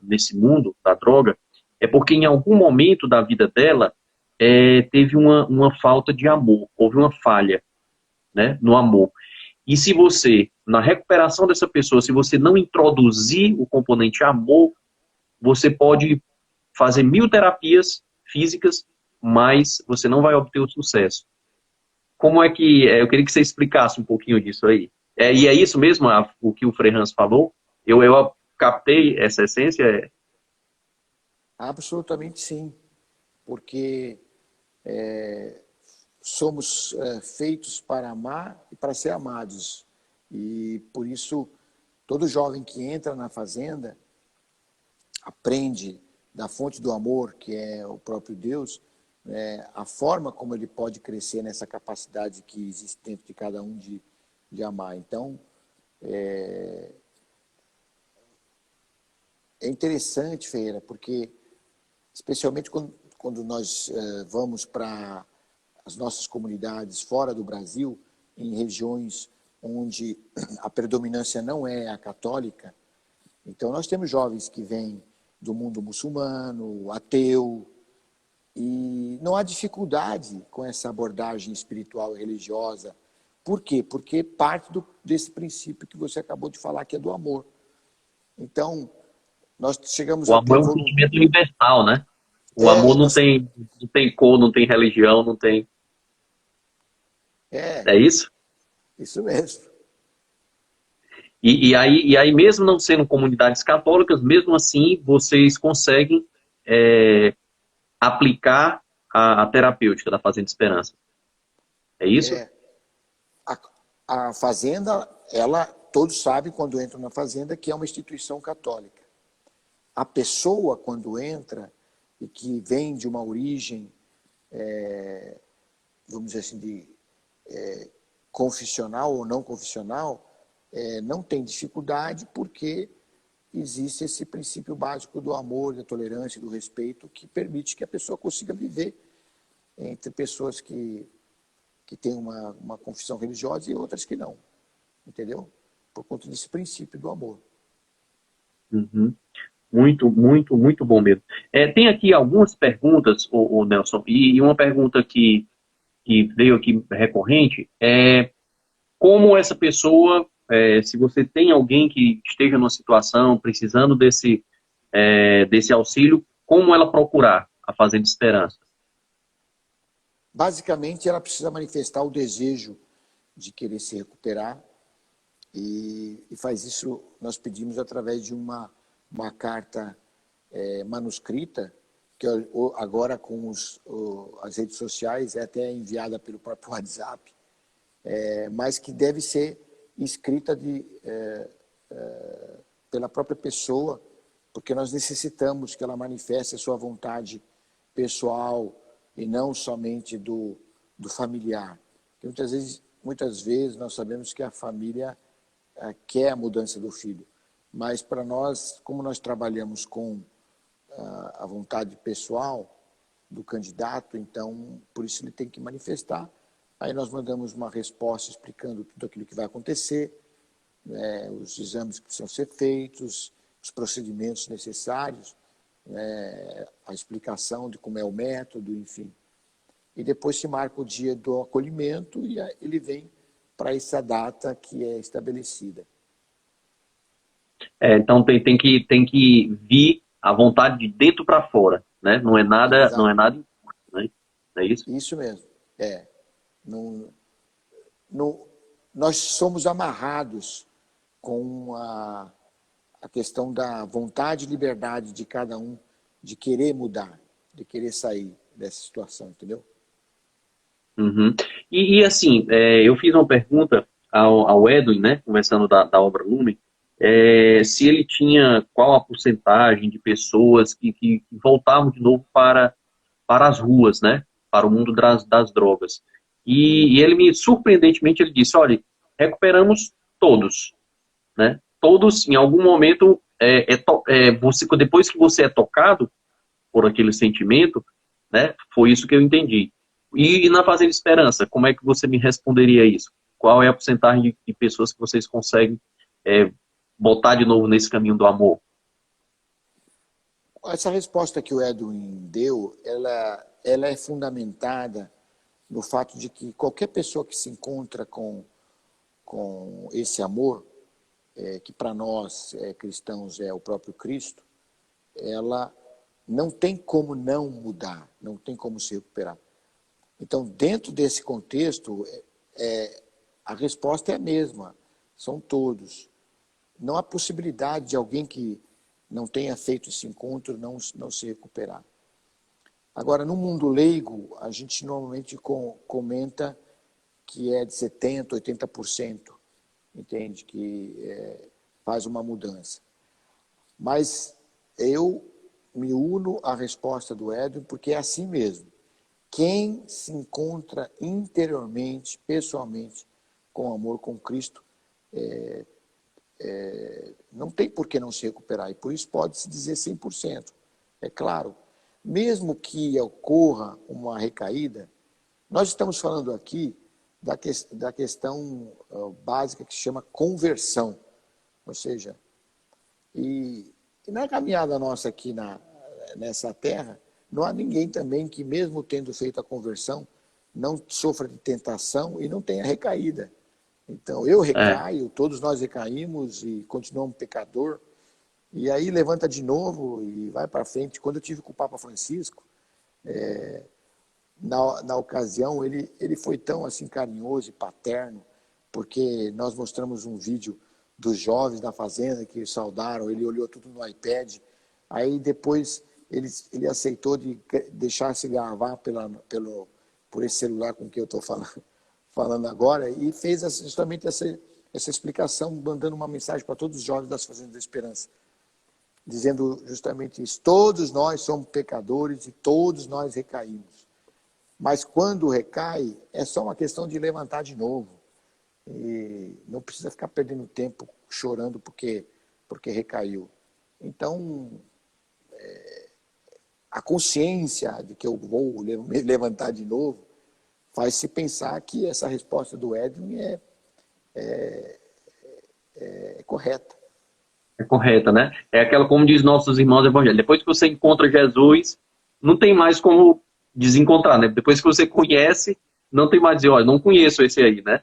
nesse mundo da droga, é porque em algum momento da vida dela teve uma falta de amor, houve uma falha, né, no amor. E se você, na recuperação dessa pessoa, se você não introduzir o componente amor, você pode fazer 1000 terapias físicas, mas você não vai obter o sucesso. Como é que... eu queria que você explicasse um pouquinho disso aí. E é isso mesmo o que o Frei Hans falou? Eu captei essa essência? Absolutamente sim, porque somos feitos para amar e para ser amados. E por isso, todo jovem que entra na fazenda aprende da fonte do amor, que é o próprio Deus, a forma como ele pode crescer nessa capacidade que existe dentro de cada um de amar. Então, é interessante, Feira, porque especialmente quando nós vamos para as nossas comunidades fora do Brasil, em regiões onde a predominância não é a católica, então nós temos jovens que vêm do mundo muçulmano, ateu, e não há dificuldade com essa abordagem espiritual e religiosa. Por quê? Porque parte desse princípio que você acabou de falar, que é do amor. Então, nós chegamos O a amor ter é um sentimento universal, né? O amor nós, não tem cor, não tem religião, não tem... é É isso? isso mesmo. E aí, mesmo não sendo comunidades católicas, mesmo assim, vocês conseguem aplicar a terapêutica da Fazenda Esperança. É isso? É, a fazenda, ela, todos sabem quando entram na fazenda que é uma instituição católica. A pessoa, quando entra e que vem de uma origem, vamos dizer assim, confissional ou não confissional, não tem dificuldade porque existe esse princípio básico do amor, da tolerância, do respeito, que permite que a pessoa consiga viver entre pessoas que têm uma confissão religiosa e outras que não, entendeu? Por conta desse princípio do amor. Uhum. Muito, muito, muito bom mesmo. Tem aqui algumas perguntas, o Nelson, e uma pergunta que veio aqui recorrente é como essa pessoa, se você tem alguém que esteja numa situação precisando desse auxílio, como ela procurar a Fazenda Esperança? Basicamente, ela precisa manifestar o desejo de querer se recuperar e faz isso, nós pedimos através de uma carta manuscrita, que agora com as redes sociais é até enviada pelo próprio WhatsApp, mas que deve ser escrita pela própria pessoa, porque nós necessitamos que ela manifeste a sua vontade pessoal e não somente do familiar. Porque muitas vezes nós sabemos que a família quer a mudança do filho, mas para nós, como nós trabalhamos com a vontade pessoal do candidato, então por isso ele tem que manifestar. Aí nós mandamos uma resposta explicando tudo aquilo que vai acontecer, os exames que precisam ser feitos, os procedimentos necessários, a explicação de como é o método, enfim. E depois se marca o dia do acolhimento e ele vem para essa data que é estabelecida. Então tem que vir a vontade de dentro para fora, né? Não é nada, né? É isso? Isso mesmo. No, nós somos amarrados com a questão da vontade e liberdade de cada um de querer mudar, de querer sair dessa situação, entendeu? Uhum. Assim, eu fiz uma pergunta ao Edwin, né, conversando da obra Lumen, se ele tinha qual a porcentagem de pessoas que voltavam de novo para as ruas, né, para o mundo das drogas. E ele me, surpreendentemente, ele disse, olha, recuperamos todos, né, todos, em algum momento, você, depois que você é tocado por aquele sentimento, né, foi isso que eu entendi. E na Fazenda Esperança, como é que você me responderia isso? Qual é a porcentagem de pessoas que vocês conseguem é, botar de novo nesse caminho do amor? Essa resposta que o Edwin deu, ela é fundamentada no fato de que qualquer pessoa que se encontra com esse amor, que para nós cristãos é o próprio Cristo, ela não tem como não mudar, não tem como se recuperar. Então, dentro desse contexto, a resposta é a mesma, são todos. Não há possibilidade de alguém que não tenha feito esse encontro não se recuperar. Agora, no mundo leigo, a gente normalmente comenta que é de 70%, 80%, entende? Que faz uma mudança. Mas eu me uno à resposta do Edwin, porque é assim mesmo. Quem se encontra interiormente, pessoalmente, com amor com Cristo, não tem por que não se recuperar. E por isso pode-se dizer 100%. É claro, mesmo que ocorra uma recaída, nós estamos falando aqui da questão básica que se chama conversão. Ou seja, e na caminhada nossa aqui nessa terra, não há ninguém também que, mesmo tendo feito a conversão, não sofra de tentação e não tenha recaída. Então, eu recaio, todos nós recaímos e continuamos pecador, e aí levanta de novo e vai para frente. Quando eu tive com o Papa Francisco, na ocasião, ele foi tão assim carinhoso e paterno, porque nós mostramos um vídeo dos jovens da fazenda que saudaram, ele olhou tudo no iPad, aí depois ele aceitou de deixar-se gravar por esse celular com que eu estou falando agora, e fez justamente essa explicação, mandando uma mensagem para todos os jovens das Fazendas da Esperança, dizendo justamente isso: todos nós somos pecadores e todos nós recaímos. Mas quando recai, é só uma questão de levantar de novo. E não precisa ficar perdendo tempo chorando porque recaiu. Então, a consciência de que eu vou me levantar de novo faz se pensar que essa resposta do Edwin é correta. É correta, né? É aquela, como diz nossos irmãos evangélicos, depois que você encontra Jesus, não tem mais como desencontrar, né? Depois que você conhece, não tem mais dizer, olha, não conheço esse aí, né?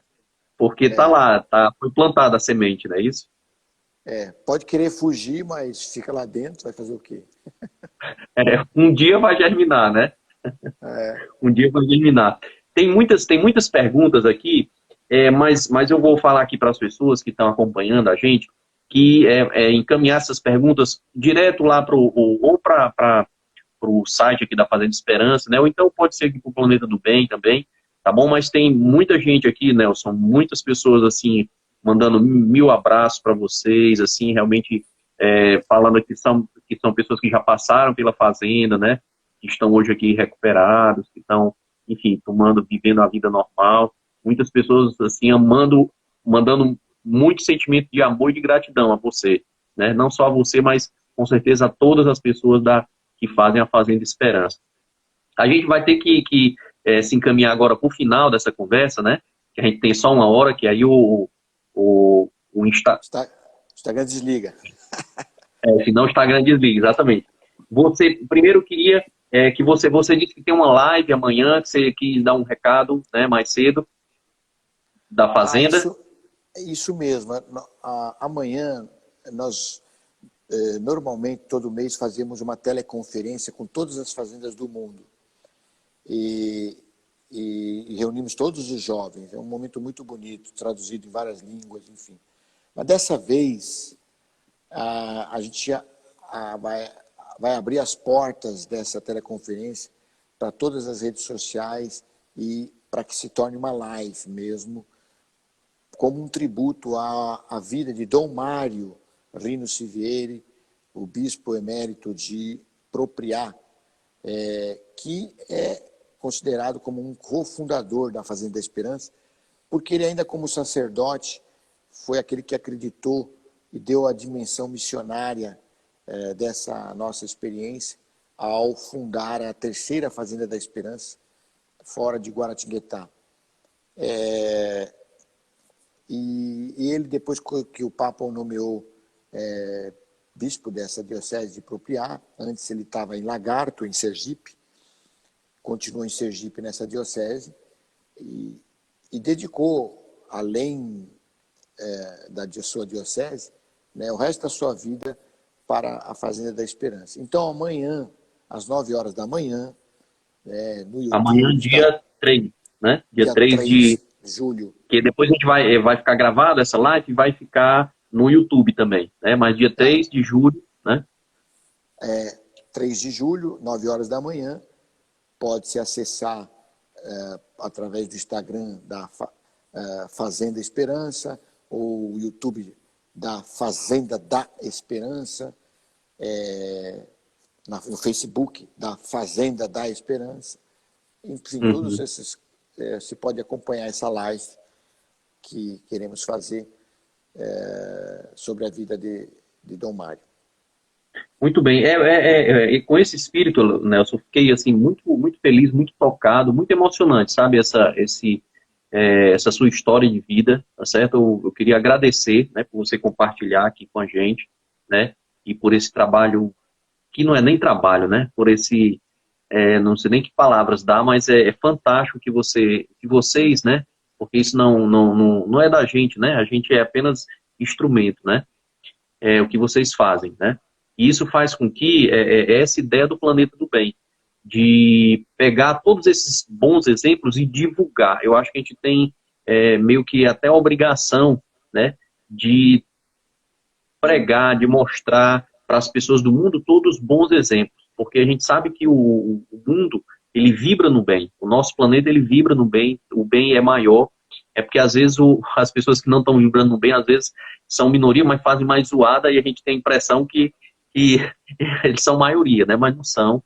Porque tá lá, foi plantada a semente, não é isso? Pode querer fugir, mas fica lá dentro, vai fazer o quê? Um dia vai germinar, né? Um dia vai germinar. Tem muitas perguntas aqui, mas eu vou falar aqui para as pessoas que estão acompanhando a gente, que encaminhar essas perguntas direto lá ou para o site aqui da Fazenda Esperança, né? Ou então pode ser aqui para o Planeta do Bem também, tá bom? Mas tem muita gente aqui, Nelson, muitas pessoas assim, mandando mil abraços para vocês, assim, realmente falando que são pessoas que já passaram pela Fazenda, né? Que estão hoje aqui recuperados, que estão, enfim, vivendo a vida normal. Muitas pessoas, assim, mandando muito sentimento de amor e de gratidão a você, né? Não só a você, mas com certeza a todas as pessoas que fazem a Fazenda Esperança. A gente vai ter que se encaminhar agora para o final dessa conversa, né? Que a gente tem só uma hora, que aí o Instagram desliga. Senão o Instagram desliga, exatamente. Você, primeiro, queria que você disse que tem uma live amanhã, que você quis dar um recado, né, mais cedo, da Fazenda. Isso mesmo. Amanhã nós normalmente todo mês fazemos uma teleconferência com todas as fazendas do mundo e reunimos todos os jovens. É um momento muito bonito, traduzido em várias línguas, enfim. Mas dessa vez a gente vai abrir as portas dessa teleconferência para todas as redes sociais e para que se torne uma live mesmo, como um tributo à vida de Dom Mário Rino Sivieri, o bispo emérito de Propriá, que é considerado como um cofundador da Fazenda da Esperança, porque ele ainda como sacerdote foi aquele que acreditou e deu a dimensão missionária dessa nossa experiência ao fundar a terceira Fazenda da Esperança, fora de Guaratinguetá. E ele, depois que o Papa o nomeou bispo dessa diocese de Propriá, antes ele estava em Lagarto, em Sergipe, continuou em Sergipe nessa diocese, e dedicou, além da sua diocese, né, o resto da sua vida para a Fazenda da Esperança. Então, amanhã, às 9 horas da manhã, no Amanhã, YouTube, dia 3, né? Dia dia 3 3 de julho. Que depois a gente vai ficar gravado essa live e vai ficar no YouTube também, né? Mas dia 3 de julho, né? 3 de julho, 9 horas da manhã, pode-se acessar através do Instagram da Fazenda Esperança, ou o YouTube da Fazenda da Esperança, no Facebook da Fazenda da Esperança. Enfim, todos esses, se pode acompanhar essa live que queremos fazer sobre a vida de Dom Mário. Muito bem. E com esse espírito, Nelson, eu fiquei assim, muito, muito feliz, muito tocado, muito emocionante, sabe? Essa sua história de vida, tá certo? Eu queria agradecer, né, por você compartilhar aqui com a gente, né? E por esse trabalho, que não é nem trabalho, né? Por esse, não sei nem que palavras dá, mas é fantástico que vocês, né? Porque isso não é da gente, né? A gente é apenas instrumento, né? É o que vocês fazem, né? E isso faz com que essa ideia do planeta do bem, de pegar todos esses bons exemplos e divulgar. Eu acho que a gente tem meio que até a obrigação, né, de pregar, de mostrar para as pessoas do mundo todos os bons exemplos, porque a gente sabe que o mundo, ele vibra no bem, o nosso planeta, ele vibra no bem, o bem é maior, é porque às vezes as pessoas que não estão vibrando no bem, às vezes são minoria, mas fazem mais zoada e a gente tem a impressão que eles são maioria, né, mas não são.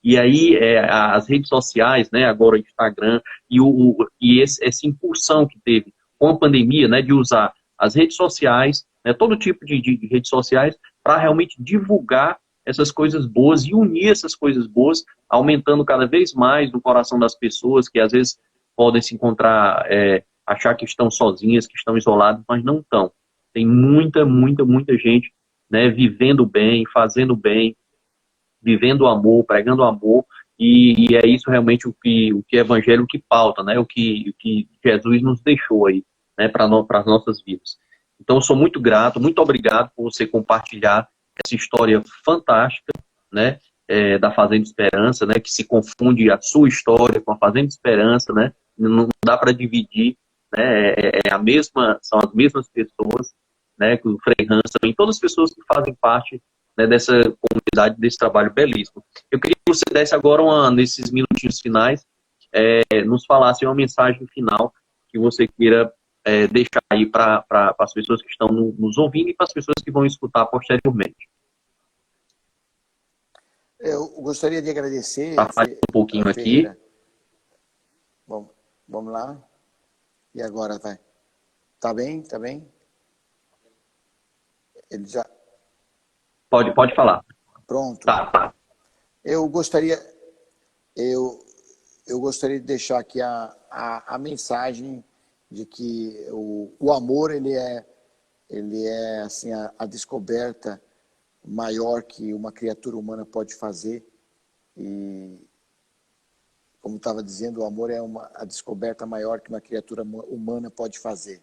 E aí as redes sociais, né, agora o Instagram, e essa impulsão que teve com a pandemia, né, de usar as redes sociais, né, todo tipo de redes sociais, para realmente divulgar essas coisas boas e unir essas coisas boas, aumentando cada vez mais no coração das pessoas, que às vezes podem se encontrar, achar que estão sozinhas, que estão isoladas, mas não estão. Tem muita, muita, muita gente, né, vivendo bem, fazendo bem, vivendo o amor, pregando o amor, e é isso realmente o que é evangelho, o que pauta, né? O que Jesus nos deixou aí, né, para as nossas vidas. Então, eu sou muito grato, muito obrigado por você compartilhar essa história fantástica, né, da Fazenda Esperança, né, que se confunde a sua história com a Fazenda Esperança, né? Não dá para dividir, né? São as mesmas pessoas, né? Que o Frei Hans também, todas as pessoas que fazem parte, né, dessa comunidade, desse trabalho belíssimo. Eu queria que você desse agora, nesses minutinhos finais, nos falasse uma mensagem final que você queira deixar aí para as pessoas que estão nos ouvindo e para as pessoas que vão escutar posteriormente. Eu gostaria de agradecer, Tá, um pouquinho Ferreira. aqui. Bom, vamos lá. E agora vai. Tá bem? Tá bem? Ele já... Pode falar. Pronto. Tá. Eu gostaria de deixar aqui a mensagem de que o amor ele é assim a descoberta maior que uma criatura humana pode fazer, e como estava dizendo, o amor é a descoberta maior que uma criatura humana pode fazer,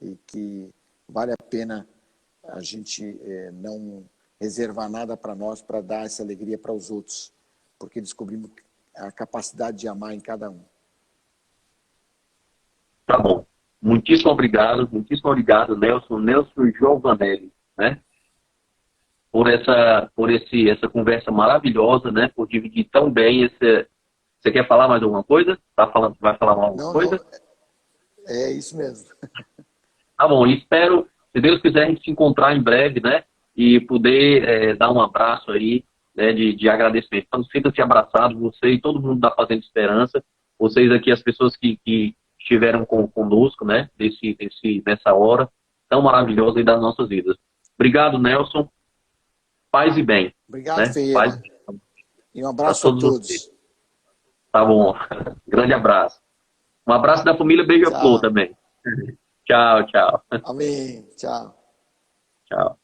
e que vale a pena a gente não reservar nada para nós, para dar essa alegria para os outros, porque descobrimos a capacidade de amar em cada um. Tá bom. Muitíssimo obrigado, Nelson Giovanelli, né? essa conversa maravilhosa, né? Por dividir tão bem esse. Você quer falar mais alguma coisa? Vai falar mais alguma Não, não, coisa? é isso mesmo. Tá bom, e espero, se Deus quiser, a gente se encontrar em breve, né? E poder dar um abraço aí, né? De agradecimento. Então, sinta-se abraçado, você e todo mundo da Fazenda Esperança. Vocês aqui, as pessoas que estiveram conosco, né? Nessa hora tão maravilhosa aí das nossas vidas. Obrigado, Nelson. Paz e bem, Obrigado, né? Paz Ferreira. E um para abraço a todos vocês. todos. Tá bom. Grande abraço. Um abraço da família Beija-Flor Tchau. também. Tchau, tchau. Amém. Tchau. Tchau.